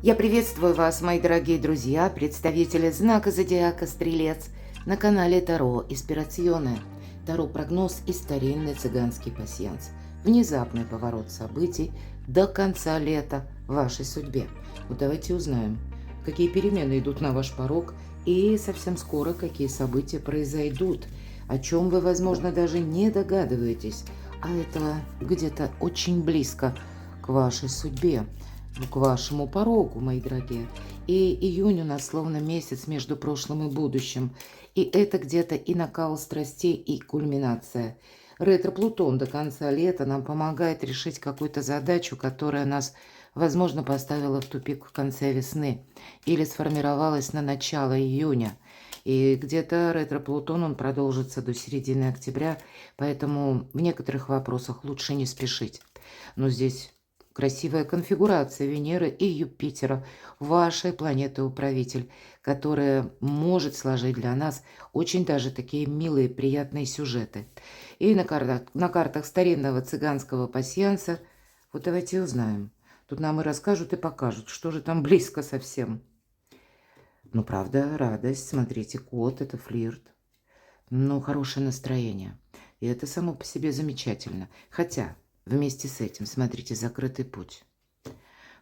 Я приветствую вас, мои дорогие друзья, представители знака зодиака Стрелец на канале Таро Инспирационе. Таро-прогноз и старинный цыганский пасьянс. Внезапный поворот событий до конца лета в вашей судьбе. Вот давайте узнаем, какие перемены идут на ваш порог и совсем скоро какие события произойдут, о чем вы, возможно, даже не догадываетесь, а это где-то очень близко к вашей судьбе. К вашему порогу, мои дорогие. И июнь у нас словно месяц между прошлым и будущим. И это где-то и накал страстей, и кульминация. Ретро-Плутон до конца лета нам помогает решить какую-то задачу, которая нас, возможно, поставила в тупик в конце весны или сформировалась на начало июня. И где-то ретро-Плутон, он продолжится до середины октября, поэтому в некоторых вопросах лучше не спешить. Но здесь красивая конфигурация Венеры и Юпитера, вашей планеты-управитель, которая может сложить для нас очень даже такие милые, приятные сюжеты. И на картах старинного цыганского пасьянса, вот давайте узнаем. Тут нам и расскажут, и покажут, что же там близко совсем. Ну, правда, радость, смотрите, кот, это флирт. Ну, хорошее настроение. И это само по себе замечательно. Хотя, вместе с этим, смотрите, закрытый путь.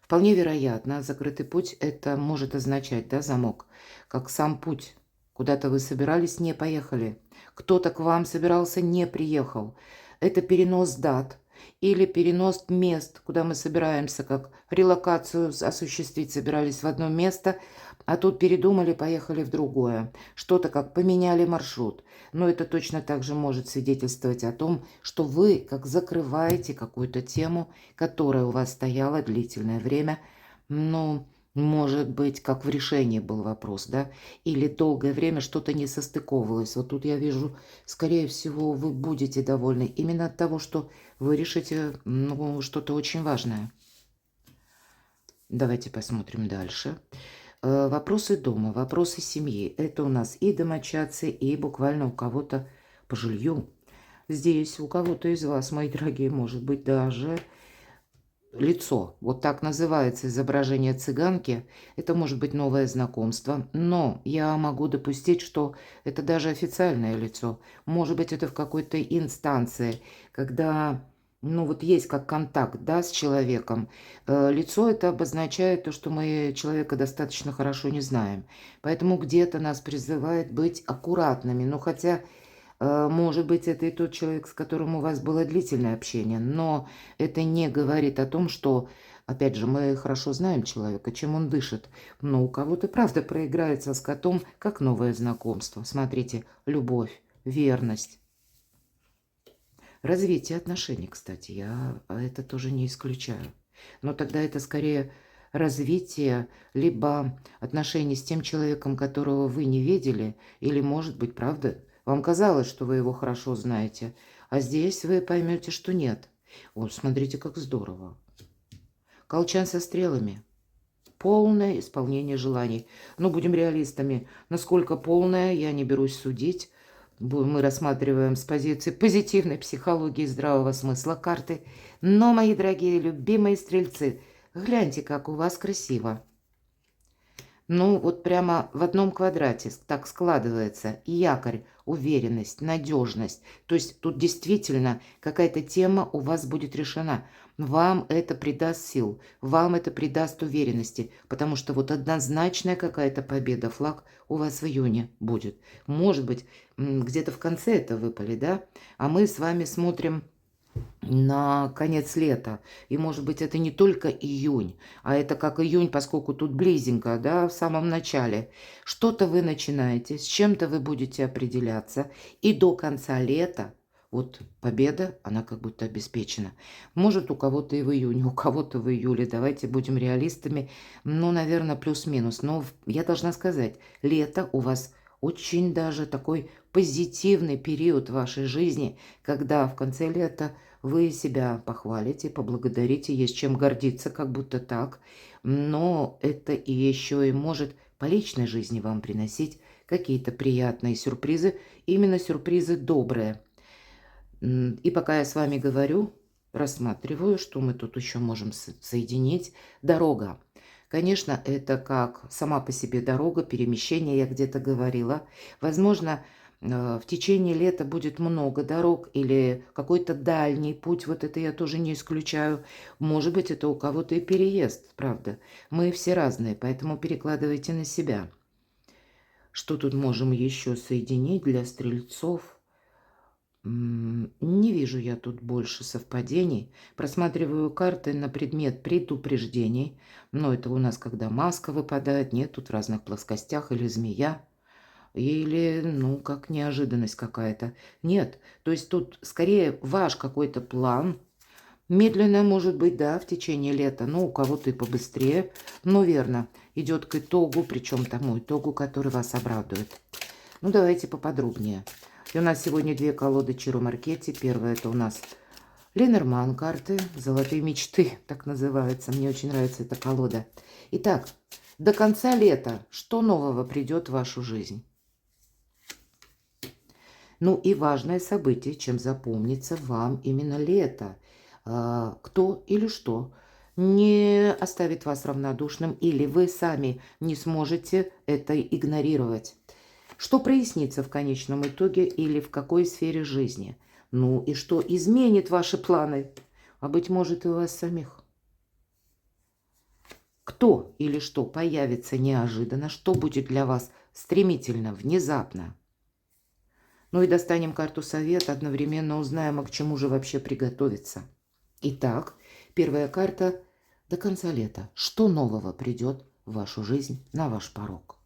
Вполне вероятно, закрытый путь это может означать, да, замок, как сам путь. Куда-то вы собирались, не поехали. Кто-то к вам собирался, не приехал. Это перенос дат или перенос мест, куда мы собираемся, как релокацию осуществить, собирались в одно место, а тут передумали, поехали в другое. Что-то как поменяли маршрут. Но это точно так же может свидетельствовать о том, что вы как закрываете какую-то тему, которая у вас стояла длительное время. Ну, может быть, как в решении был вопрос, да? Или долгое время что-то не состыковывалось. Вот тут я вижу, скорее всего, вы будете довольны именно от того, что вы решите, ну, что-то очень важное. Давайте посмотрим дальше. Вопросы дома, вопросы семьи. Это у нас и домочадцы, и буквально у кого-то по жилью. Здесь у кого-то из вас, мои дорогие, может быть даже лицо. Вот так называется изображение цыганки. Это может быть новое знакомство. Но я могу допустить, что это даже официальное лицо. Может быть, это в какой-то инстанции, когда... Ну, вот есть как контакт, да, с человеком. Лицо это обозначает то, что мы человека достаточно хорошо не знаем. Поэтому где-то нас призывает быть аккуратными. Но хотя, может быть, это и тот человек, с которым у вас было длительное общение. Но это не говорит о том, что, опять же, мы хорошо знаем человека, чем он дышит. Но у кого-то, правда, проиграется с котом, как новое знакомство. Смотрите, любовь, верность. Развитие отношений, кстати, я это тоже не исключаю. Но тогда это скорее развитие, либо отношений с тем человеком, которого вы не видели, или, может быть, правда, вам казалось, что вы его хорошо знаете, а здесь вы поймете, что нет. Вот, смотрите, как здорово. Колчан со стрелами. Полное исполнение желаний. Но будем реалистами. Насколько полное, я не берусь судить. Мы рассматриваем с позиции позитивной психологии и здравого смысла карты. Но, мои дорогие, любимые стрельцы, гляньте, как у вас красиво. Ну, вот прямо в одном квадрате так складывается якорь, уверенность, надежность. То есть тут действительно какая-то тема у вас будет решена. Вам это придаст сил, вам это придаст уверенности, потому что вот однозначная какая-то победа, флаг у вас в июне будет. Может быть, где-то в конце это выпали, да? А мы с вами смотрим на конец лета. И, может быть, это не только июнь, а это как июнь, поскольку тут близенько, да, в самом начале. Что-то вы начинаете, с чем-то вы будете определяться, и до конца лета вот победа, она как будто обеспечена. Может, у кого-то и в июне, у кого-то в июле. Давайте будем реалистами. Ну, наверное, плюс-минус. Но я должна сказать, лето у вас очень даже такой позитивный период в вашей жизни, когда в конце лета вы себя похвалите, поблагодарите, есть чем гордиться, как будто так. Но это и еще и может по личной жизни вам приносить какие-то приятные сюрпризы, именно сюрпризы добрые. И пока я с вами говорю, рассматриваю, что мы тут еще можем соединить. Дорога. Конечно, это как сама по себе дорога, перемещение, я где-то говорила. Возможно, в течение лета будет много дорог или какой-то дальний путь, вот это я тоже не исключаю. Может быть, это у кого-то и переезд, правда. Мы все разные, поэтому перекладывайте на себя. Что тут можем еще соединить для стрельцов? Не вижу я тут больше совпадений. Просматриваю карты на предмет предупреждений. Но это у нас когда маска выпадает, нет, тут в разных плоскостях, или змея, или, ну, как неожиданность какая-то. Нет, то есть тут скорее ваш какой-то план. Медленно, может быть, да, в течение лета, но у кого-то и побыстрее, но верно, идет к итогу, причем тому итогу, который вас обрадует. Ну, давайте поподробнее. И у нас сегодня две колоды Чиро Маркетти. Первая это у нас Ленорман карты, золотые мечты, так называется. Мне очень нравится эта колода. Итак, до конца лета что нового придет в вашу жизнь? Ну и важное событие, чем запомнится вам именно лето. Кто или что не оставит вас равнодушным, или вы сами не сможете это игнорировать. Что прояснится в конечном итоге или в какой сфере жизни? Ну и что изменит ваши планы? А быть может и у вас самих. Кто или что появится неожиданно, что будет для вас стремительно, внезапно? Ну и достанем карту совет, одновременно узнаем, а к чему же вообще приготовиться. Итак, первая карта до конца лета. Что нового придет в вашу жизнь, на ваш порог?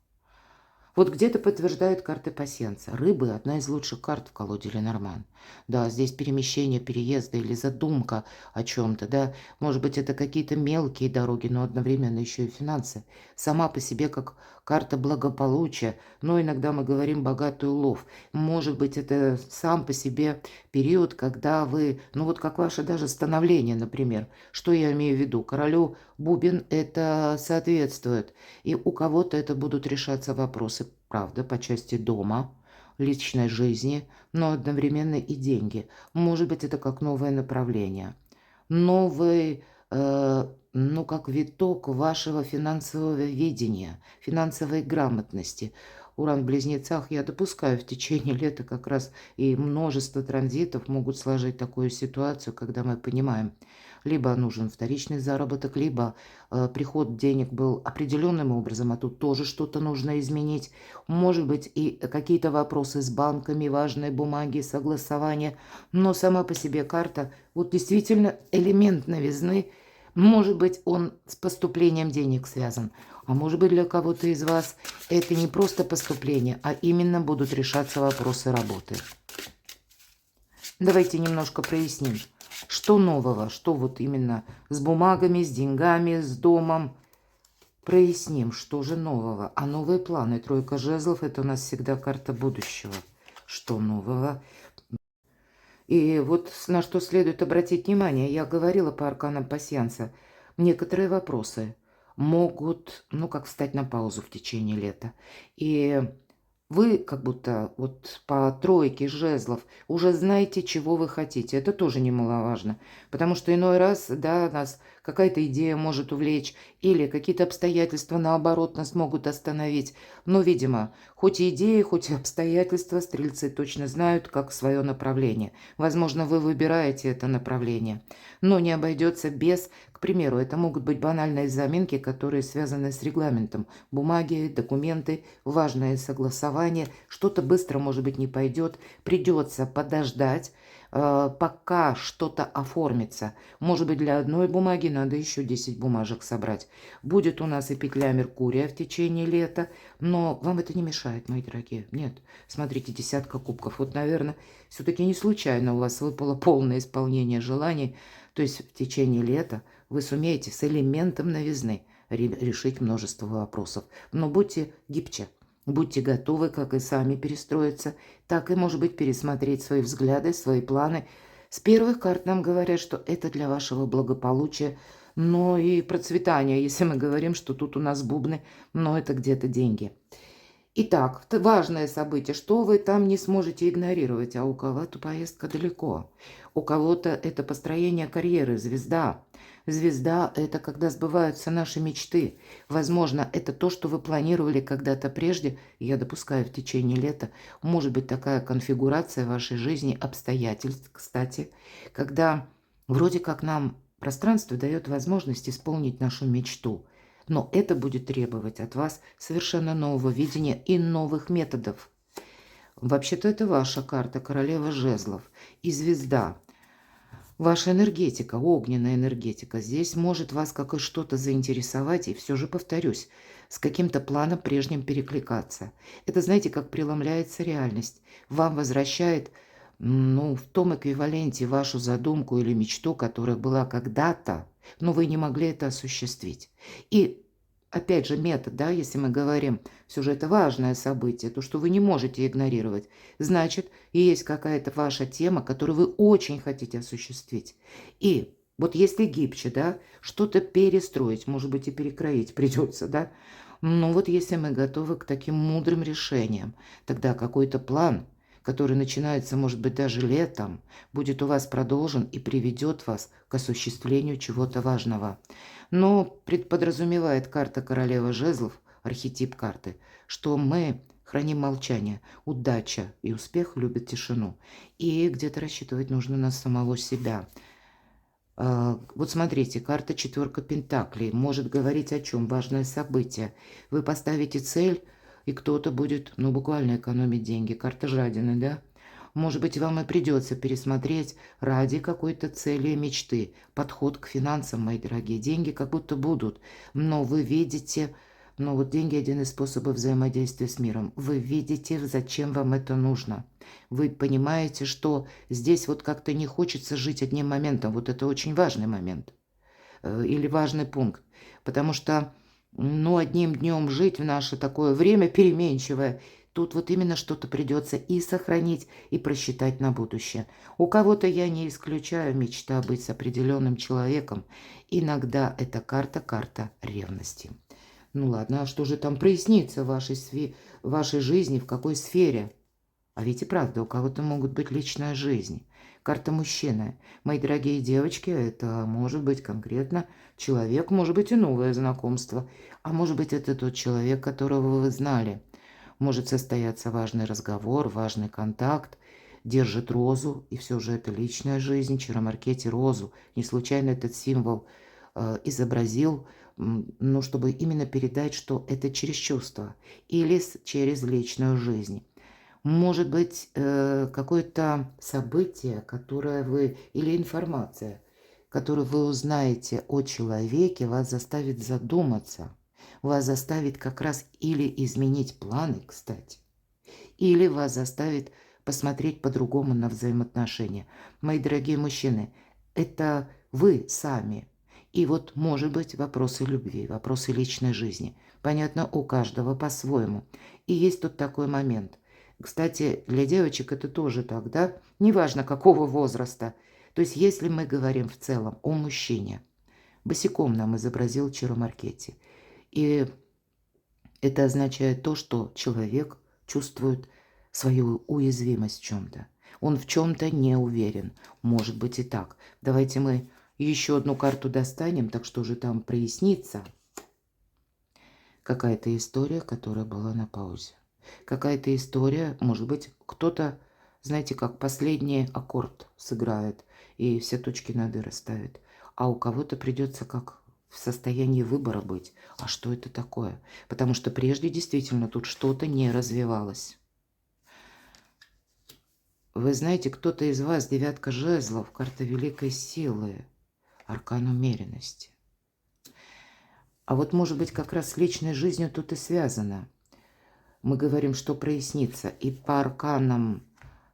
Вот где-то подтверждают карты пасьянса. Рыбы – одна из лучших карт в колоде Ленорман. Да, здесь перемещение, переезды или задумка о чем-то, да. Может быть, это какие-то мелкие дороги, но одновременно еще и финансы. Сама по себе как карта благополучия, но иногда мы говорим богатый улов. Может быть, это сам по себе период, когда вы, ну вот как ваше даже становление, например. Что я имею в виду? Королю бубен это соответствует. И у кого-то это будут решаться вопросы, правда, по части дома, личной жизни, но одновременно и деньги. Может быть, это как новое направление. Новый, ну, как виток вашего финансового видения, финансовой грамотности. Уран в Близнецах, я допускаю, в течение лета как раз и множество транзитов могут сложить такую ситуацию, когда мы понимаем, либо нужен вторичный заработок, либо приход денег был определенным образом, а тут тоже что-то нужно изменить. Может быть, и какие-то вопросы с банками, важные бумаги, согласования. Но сама по себе карта, вот действительно элемент новизны, может быть, он с поступлением денег связан. А может быть, для кого-то из вас это не просто поступление, а именно будут решаться вопросы работы. Давайте немножко проясним. Что нового, что вот именно с бумагами, с деньгами, с домом. Проясним, что же нового. А новые планы. Тройка жезлов – это у нас всегда карта будущего. Что нового? И вот на что следует обратить внимание. Я говорила по арканам пасьянса. Некоторые вопросы могут, ну, как встать на паузу в течение лета. И вы как будто вот по тройке жезлов уже знаете, чего вы хотите. Это тоже немаловажно. Потому что иной раз, да, нас какая-то идея может увлечь, или какие-то обстоятельства, наоборот, нас могут остановить. Но, видимо, хоть и идеи, хоть и обстоятельства, стрельцы точно знают, как свое направление. Возможно, вы выбираете это направление. Но не обойдется без, к примеру, это могут быть банальные заминки, которые связаны с регламентом. Бумаги, документы, важные согласования. Что-то быстро, может быть, не пойдет. Придется подождать, пока что-то оформится. Может быть, для одной бумаги надо еще 10 бумажек собрать. Будет у нас и петля Меркурия в течение лета, но вам это не мешает, мои дорогие. Нет, смотрите, десятка кубков. Вот, наверное, все-таки не случайно у вас выпало полное исполнение желаний. То есть в течение лета вы сумеете с элементом новизны решить множество вопросов. Но будьте гибче. Будьте готовы, как и сами перестроиться, так и, может быть, пересмотреть свои взгляды, свои планы. С первых карт нам говорят, что это для вашего благополучия, но и процветания, если мы говорим, что тут у нас бубны, но это где-то деньги. Итак, важное событие, что вы там не сможете игнорировать, а у кого-то поездка далеко. У кого-то это построение карьеры, звезда. Звезда – это когда сбываются наши мечты. Возможно, это то, что вы планировали когда-то прежде, и я допускаю, в течение лета. Может быть такая конфигурация в вашей жизни, обстоятельств, кстати, когда вроде как нам пространство дает возможность исполнить нашу мечту. Но это будет требовать от вас совершенно нового видения и новых методов. Вообще-то это ваша карта, королева жезлов и звезда. Ваша энергетика, огненная энергетика, здесь может вас как и что-то заинтересовать, и все же, повторюсь, с каким-то планом прежним перекликаться. Это, знаете, как преломляется реальность. Вам возвращает, ну, в том эквиваленте вашу задумку или мечту, которая была когда-то, но вы не могли это осуществить. И опять же, метод, да, если мы говорим, все же это важное событие, то, что вы не можете игнорировать, значит, есть какая-то ваша тема, которую вы очень хотите осуществить. И вот если гибче, да, что-то перестроить, может быть, и перекроить придется, да, но вот если мы готовы к таким мудрым решениям, тогда какой-то план, который начинается, может быть, даже летом, будет у вас продолжен и приведет вас к осуществлению чего-то важного. Но подразумевает карта королева жезлов, архетип карты, что мы храним молчание, удача и успех любят тишину. И где-то рассчитывать нужно на самого себя. Вот смотрите, карта четверка пентаклей может говорить о чем? Важное событие. Вы поставите цель, и кто-то будет, ну, буквально экономить деньги. Карта жадины, да? Может быть, вам и придется пересмотреть ради какой-то цели и мечты. Подход к финансам, мои дорогие. Деньги как будто будут, но вы видите, ну вот деньги один из способов взаимодействия с миром. Вы видите, зачем вам это нужно. Вы понимаете, что здесь вот как-то не хочется жить одним моментом. Вот это очень важный момент или важный пункт. Потому что, ну, одним днем жить в наше такое время переменчивое, тут вот именно что-то придется и сохранить, и просчитать на будущее. У кого-то, я не исключаю, мечта быть с определенным человеком. Иногда это карта ревности. Ну ладно, а что же там прояснится в вашей жизни, в какой сфере? А ведь и правда, у кого-то могут быть личная жизнь. Карта мужчины. Мои дорогие девочки, это может быть конкретно человек, может быть и новое знакомство. А может быть это тот человек, которого вы знали. Может состояться важный разговор, важный контакт. Держит розу, и все же это личная жизнь. Чаромаркете розу. Не случайно этот символ изобразил, ну, чтобы именно передать, что это через чувства или через личную жизнь. Может быть, какое-то событие, которое вы, или информация, которую вы узнаете о человеке, вас заставит задуматься, вас заставит как раз или изменить планы, кстати, или вас заставит посмотреть по-другому на взаимоотношения. Мои дорогие мужчины, это вы сами. И вот, может быть, вопросы любви, вопросы личной жизни. Понятно, у каждого по-своему. И есть тут такой момент. Кстати, для девочек это тоже так, да? Неважно, какого возраста. То есть, если мы говорим в целом о мужчине, босиком нам изобразил Чаромаркети. И это означает то, что человек чувствует свою уязвимость в чем-то. Он в чем-то не уверен. Может быть и так. Давайте мы еще одну карту достанем, так что же там прояснится. Какая-то история, которая была на паузе. Какая-то история, может быть, кто-то, знаете, как последний аккорд сыграет и все точки над «и» расставит. А у кого-то придется как в состоянии выбора быть. А что это такое? Потому что прежде действительно тут что-то не развивалось. Вы знаете, кто-то из вас, девятка жезлов, карта великой силы, аркан умеренности. А вот, может быть, как раз с личной жизнью тут и связано. Мы говорим, что прояснится. И по арканам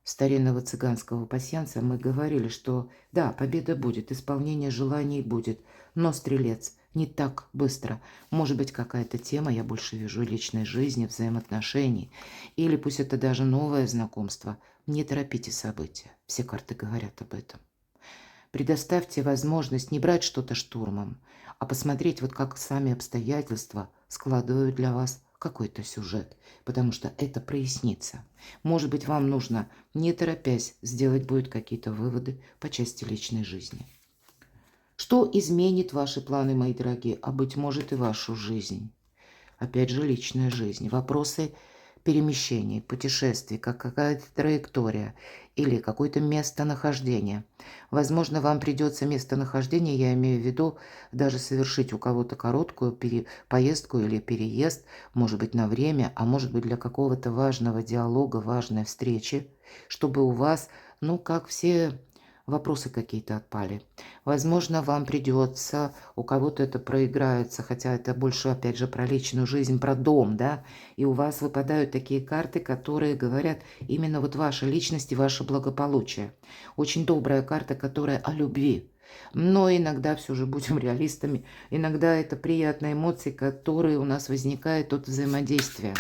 старинного цыганского пасьянса мы говорили, что да, победа будет, исполнение желаний будет, но, стрелец, не так быстро. Может быть, какая-то тема, я больше вижу, личной жизни, взаимоотношений, или пусть это даже новое знакомство. Не торопите события, все карты говорят об этом. Предоставьте возможность не брать что-то штурмом, а посмотреть, вот как сами обстоятельства складывают для вас какой-то сюжет, потому что это прояснится. Может быть, вам нужно, не торопясь, сделать будет какие-то выводы по части личной жизни. Что изменит ваши планы, мои дорогие, а быть может и вашу жизнь? Опять же, личная жизнь. Вопросы перемещений, путешествий, как какая-то траектория или какое-то местонахождение. Возможно, вам придется местонахождение, я имею в виду, даже совершить у кого-то короткую поездку или переезд, может быть, на время, а может быть, для какого-то важного диалога, важной встречи, чтобы у вас, ну, как все вопросы какие-то отпали. Возможно, вам придется, у кого-то это проиграется, хотя это больше, опять же, про личную жизнь, про дом, да, и у вас выпадают такие карты, которые говорят именно вот ваша личность и ваше благополучие. Очень добрая карта, которая о любви. Но иногда все же будем реалистами, иногда это приятные эмоции, которые у нас возникают от взаимодействия.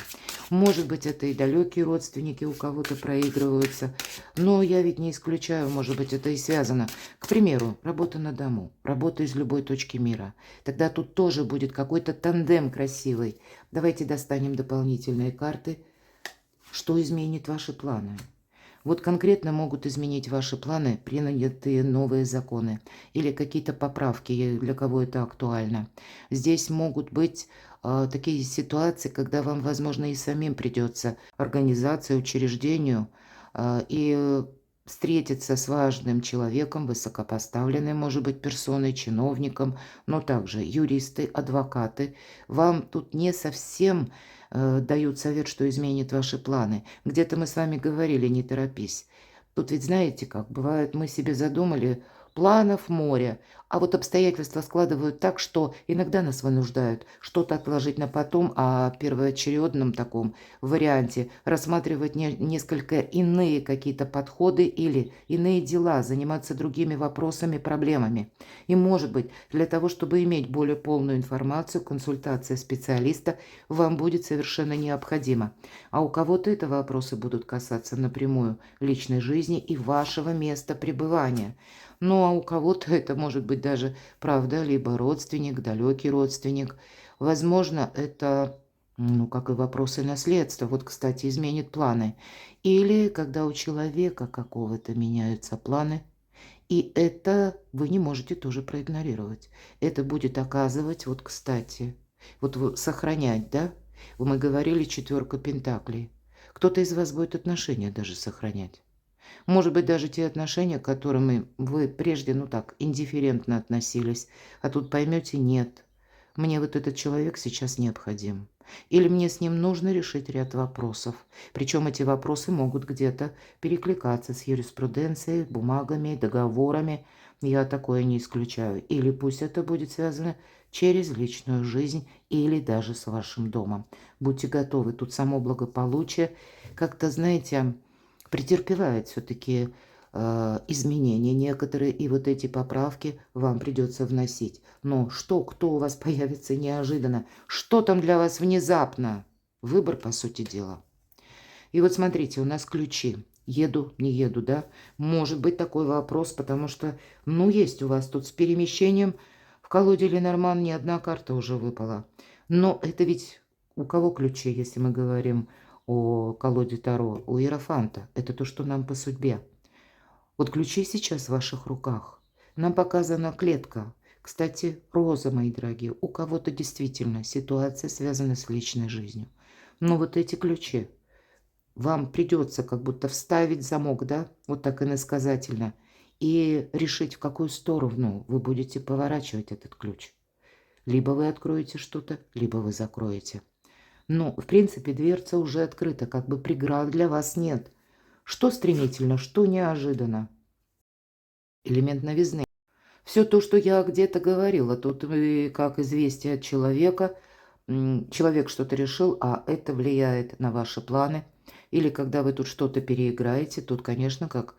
Может быть, это и далекие родственники у кого-то проигрываются, но я ведь не исключаю, может быть, это и связано. К примеру, работа на дому, работа из любой точки мира. Тогда тут тоже будет какой-то тандем красивый. Давайте достанем дополнительные карты. Что изменит ваши планы? Вот конкретно могут изменить ваши планы принятые новые законы или какие-то поправки, для кого это актуально. Здесь могут быть такие ситуации, когда вам, возможно, и самим придется организации, учреждению и встретиться с важным человеком, высокопоставленным, может быть, персоной, чиновником, но также юристы, адвокаты. Вам тут не совсем дают совет, что изменит ваши планы. Где-то мы с вами говорили, не торопись. Тут ведь знаете как, бывает, мы себе задумали планов море, а вот обстоятельства складывают так, что иногда нас вынуждают что-то отложить на потом, а первоочередном таком варианте рассматривать несколько иные какие-то подходы или иные дела, заниматься другими вопросами, проблемами. И, может быть, для того, чтобы иметь более полную информацию, консультация специалиста вам будет совершенно необходима. А у кого-то это вопросы будут касаться напрямую личной жизни и вашего места пребывания. Ну, а у кого-то это может быть даже, правда, либо родственник, далекий родственник. Возможно, это, ну, как и вопросы наследства. Вот, кстати, изменит планы. Или когда у человека какого-то меняются планы, и это вы не можете тоже проигнорировать. Это будет оказывать, вот, кстати, вот сохранять, да? Мы говорили четверка пентаклей. Кто-то из вас будет отношения даже сохранять. Может быть, даже те отношения, к которым вы прежде, ну так, индифферентно относились, а тут поймете, нет, мне вот этот человек сейчас необходим. Или мне с ним нужно решить ряд вопросов. Причем эти вопросы могут где-то перекликаться с юриспруденцией, бумагами, договорами. Я такое не исключаю. Или пусть это будет связано через личную жизнь или даже с вашим домом. Будьте готовы, тут само благополучие как-то, знаете, претерпевает все-таки изменения некоторые, и вот эти поправки вам придется вносить. Но что, кто у вас появится неожиданно? Что там для вас внезапно? Выбор, по сути дела. И вот смотрите, у нас ключи. Еду, не еду, да? Может быть такой вопрос, потому что, ну, есть у вас тут с перемещением. В колоде Ленорман ни одна карта уже выпала. Но это ведь у кого ключи, если мы говорим о колоде Таро? У Иерофанта. Это то, что нам по судьбе. Вот ключи сейчас в ваших руках. Нам показана клетка. Кстати, роза, мои дорогие, у кого-то действительно ситуация связана с личной жизнью. Но вот эти ключи вам придется как будто вставить замок, да, вот так иносказательно, и решить, в какую сторону вы будете поворачивать этот ключ. Либо вы откроете что-то, либо вы закроете. Но, в принципе, дверца уже открыта, как бы преград для вас нет. Что стремительно, что неожиданно. Элемент новизны. Все то, что я где-то говорила, тут вы как известие от человека, человек что-то решил, а это влияет на ваши планы. Или когда вы тут что-то переиграете, тут, конечно, как,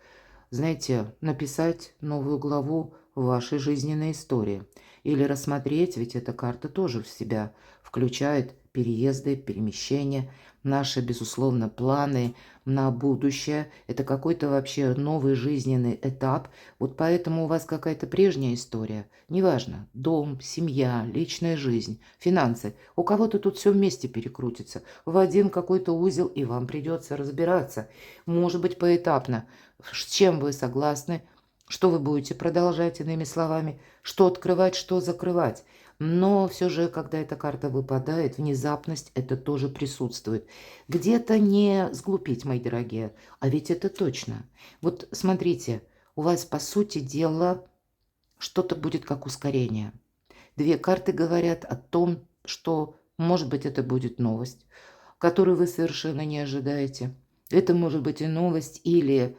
знаете, написать новую главу в вашей жизненной истории. Или рассмотреть, ведь эта карта тоже в себя включает переезды, перемещения, наши, безусловно, планы на будущее. Это какой-то вообще новый жизненный этап. Вот поэтому у вас какая-то прежняя история. Неважно, дом, семья, личная жизнь, финансы. У кого-то тут все вместе перекрутится. В один какой-то узел, и вам придется разбираться. Может быть, поэтапно. С чем вы согласны, Что вы будете продолжать, иными словами, что открывать, что закрывать. Но все же, когда эта карта выпадает, внезапность это тоже присутствует. Где-то не сглупить, мои дорогие, а ведь это точно. Вот смотрите, у вас, по сути дела, что-то будет как ускорение. Две карты говорят о том, что, может быть, это будет новость, которую вы совершенно не ожидаете. Это может быть и новость или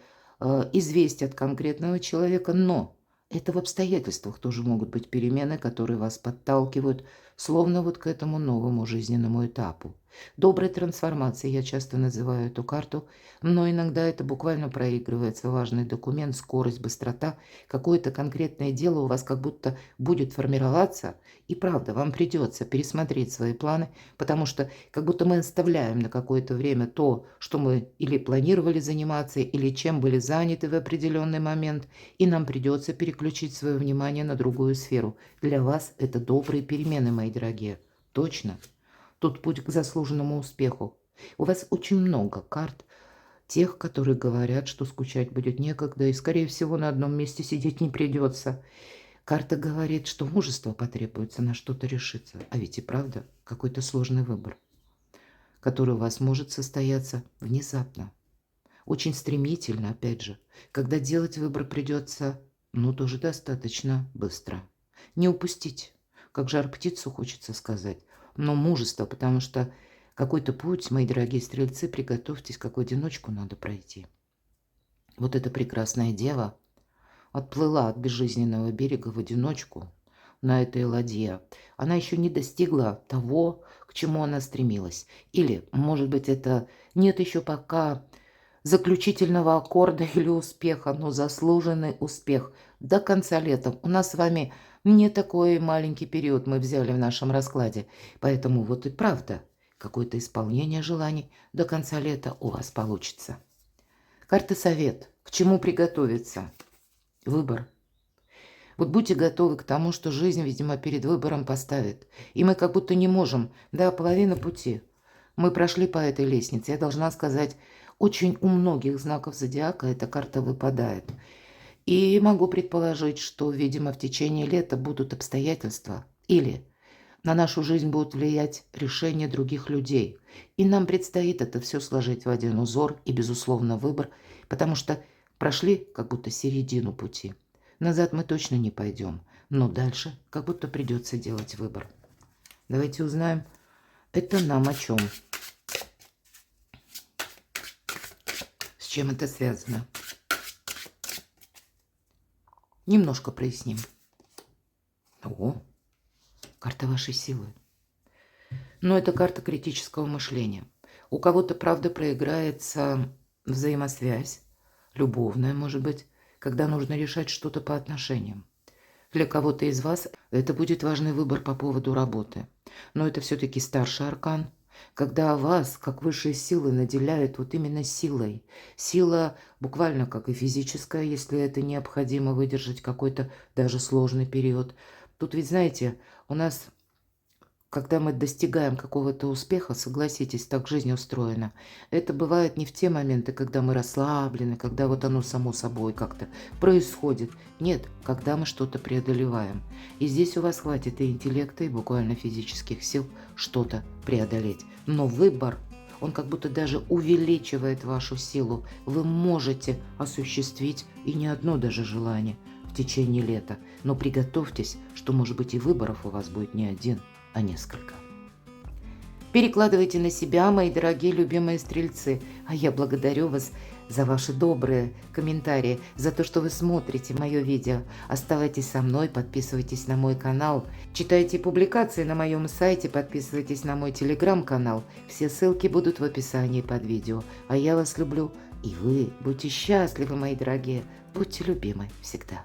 известие от конкретного человека, но это в обстоятельствах тоже могут быть перемены, которые вас подталкивают, словно вот к этому новому жизненному этапу. Добрая трансформация, я часто называю эту карту, но иногда это буквально проигрывается важный документ, скорость, быстрота, какое-то конкретное дело у вас как будто будет формироваться, и правда, вам придется пересмотреть свои планы, потому что как будто мы оставляем на какое-то время то, что мы или планировали заниматься, или чем были заняты в определенный момент, и нам придется переключить свое внимание на другую сферу. Для вас это добрые перемены, мои дорогие. Точно. Тут путь к заслуженному успеху. У вас очень много карт, тех, которые говорят, что скучать будет некогда, и, скорее всего, на одном месте сидеть не придется. Карта говорит, что мужество потребуется на что-то решиться. А ведь и правда, какой-то сложный выбор, который у вас может состояться внезапно. Очень стремительно, опять же. Когда делать выбор придется, тоже достаточно быстро. Не упустить, как жар птицу хочется сказать, но мужество, потому что какой-то путь, мои дорогие стрельцы, приготовьтесь, как в одиночку надо пройти. Вот эта прекрасная дева отплыла от безжизненного берега в одиночку на этой ладье. Она еще не достигла того, к чему она стремилась. Или, может быть, это нет еще пока заключительного аккорда или успеха, но заслуженный успех до конца лета. У нас с вами не такой маленький период мы взяли в нашем раскладе, поэтому вот и правда, какое-то исполнение желаний до конца лета у вас получится. Карта совет. К чему приготовиться? Выбор. Вот будьте готовы к тому, что жизнь, видимо, перед выбором поставит. И мы как будто не можем. Да, половина пути. Мы прошли по этой лестнице. Я должна сказать, очень у многих знаков зодиака эта карта выпадает. И могу предположить, что, видимо, в течение лета будут обстоятельства. Или на нашу жизнь будут влиять решения других людей. И нам предстоит это все сложить в один узор и, безусловно, выбор, потому что прошли как будто середину пути. Назад мы точно не пойдем, но дальше как будто придется делать выбор. Давайте узнаем, это нам о чем. С чем это связано? Немножко проясним. О, карта вашей силы. Но это карта критического мышления. У кого-то, правда, проиграется взаимосвязь, любовная, может быть, когда нужно решать что-то по отношениям. Для кого-то из вас это будет важный выбор по поводу работы. Но это все-таки старший аркан, когда вас, как высшие силы, наделяют вот именно силой. Сила буквально как и физическая, если это необходимо выдержать какой-то даже сложный период. Тут ведь, знаете, у нас, когда мы достигаем какого-то успеха, согласитесь, так жизнь устроена. Это бывает не в те моменты, когда мы расслаблены, когда вот оно само собой как-то происходит. Нет, когда мы что-то преодолеваем. И здесь у вас хватит и интеллекта, и буквально физических сил что-то преодолеть. Но выбор, он как будто даже увеличивает вашу силу. Вы можете осуществить и не одно даже желание в течение лета. Но приготовьтесь, что, может быть, и выборов у вас будет не один, а несколько. Перекладывайте на себя, мои дорогие любимые стрельцы. А я благодарю вас за ваши добрые комментарии, за то, что вы смотрите мое видео. Оставайтесь со мной, подписывайтесь на мой канал, читайте публикации на моем сайте, подписывайтесь на мой телеграм-канал. Все ссылки будут в описании под видео. А я вас люблю, и вы будьте счастливы, мои дорогие. Будьте любимы всегда.